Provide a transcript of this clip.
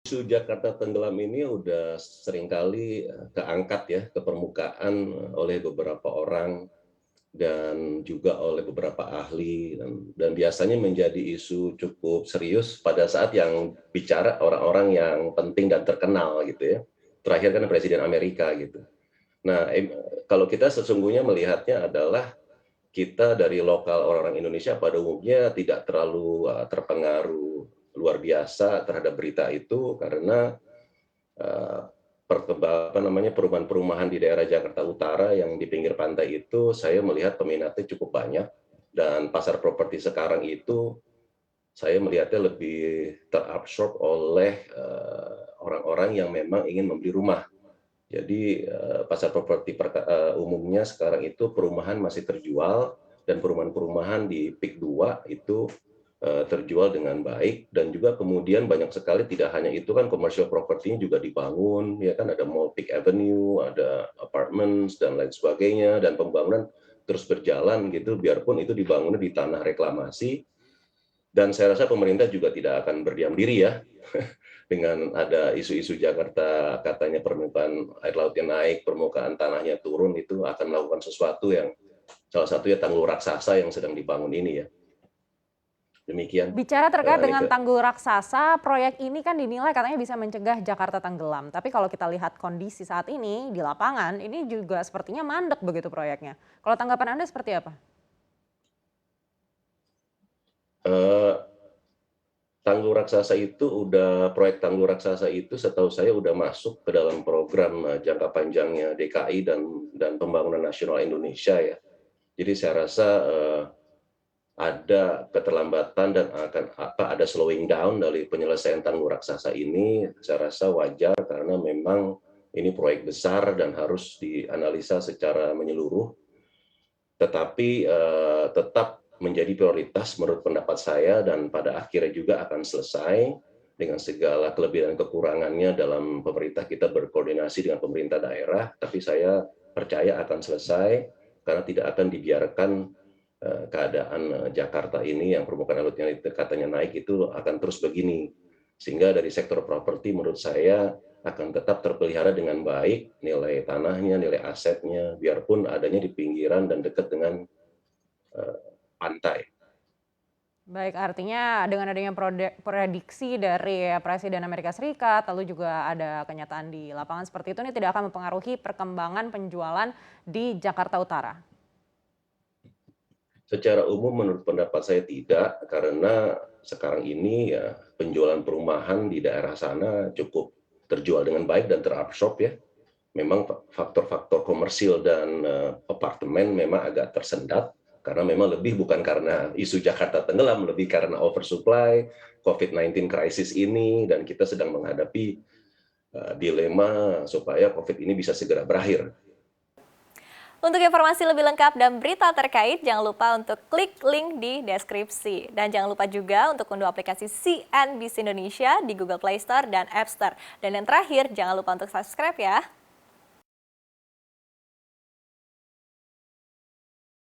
Isu Jakarta tenggelam ini udah seringkali keangkat ya ke permukaan oleh beberapa orang dan juga oleh beberapa ahli dan biasanya menjadi isu cukup serius pada saat yang bicara orang-orang yang penting dan terkenal gitu ya. Terakhir kan Presiden Amerika gitu. Nah, kalau kita sesungguhnya melihatnya adalah kita dari lokal orang-orang Indonesia pada umumnya tidak terlalu terpengaruh luar biasa terhadap berita itu karena eh, perumahan-perumahan di daerah Jakarta Utara yang di pinggir pantai itu saya melihat peminatnya cukup banyak dan pasar properti sekarang itu saya melihatnya lebih terabsorb oleh orang-orang yang memang ingin membeli rumah. Jadi pasar properti umumnya sekarang itu perumahan masih terjual dan perumahan-perumahan di Pik 2 itu terjual dengan baik dan juga kemudian banyak sekali tidak hanya itu kan commercial property juga dibangun ya kan ada Mall Peak Avenue, ada apartments dan lain sebagainya dan pembangunan terus berjalan gitu biarpun itu dibangunnya di tanah reklamasi dan saya rasa pemerintah juga tidak akan berdiam diri ya dengan ada isu-isu Jakarta katanya permukaan air lautnya naik, permukaan tanahnya turun itu akan melakukan sesuatu yang salah satunya tanggul raksasa yang sedang dibangun ini ya. Demikian, Bicara terkait dengan Aneka. tanggul raksasa, proyek ini kan dinilai katanya bisa mencegah Jakarta tenggelam. Tapi kalau kita lihat kondisi saat ini di lapangan, ini juga sepertinya mandek begitu proyeknya. Kalau tanggapan Anda seperti apa? Eh, proyek tanggul raksasa itu setahu saya udah masuk ke dalam program jangka panjangnya DKI dan Pembangunan Nasional Indonesia ya. Jadi saya rasa ada keterlambatan dan ada slowing down dari penyelesaian tanggul raksasa ini. Saya rasa wajar karena memang ini proyek besar dan harus dianalisa secara menyeluruh. Tetapi tetap menjadi prioritas menurut pendapat saya dan pada akhirnya juga akan selesai dengan segala kelebihan dan kekurangannya dalam pemerintah kita berkoordinasi dengan pemerintah daerah, tapi saya percaya akan selesai karena tidak akan dibiarkan keadaan Jakarta ini yang permukaan lautnya katanya naik itu akan terus begini. Sehingga dari sektor properti menurut saya akan tetap terpelihara dengan baik nilai tanahnya, nilai asetnya, biarpun adanya di pinggiran dan dekat dengan pantai. Baik, artinya dengan adanya prediksi dari Presiden Amerika Serikat, lalu juga ada kenyataan di lapangan seperti itu, ini tidak akan mempengaruhi perkembangan penjualan di Jakarta Utara. Secara umum menurut pendapat saya tidak, karena sekarang ini ya penjualan perumahan di daerah sana cukup terjual dengan baik dan terabsorb ya. Memang faktor-faktor komersil dan apartemen memang agak tersendat, karena memang lebih bukan karena isu Jakarta tenggelam, lebih karena oversupply, COVID-19 crisis ini, dan kita sedang menghadapi dilema supaya COVID ini bisa segera berakhir. Untuk informasi lebih lengkap dan berita terkait, jangan lupa untuk klik link di deskripsi. Dan jangan lupa juga untuk unduh aplikasi CNBC Indonesia di Google Play Store dan App Store. Dan yang terakhir, jangan lupa untuk subscribe ya.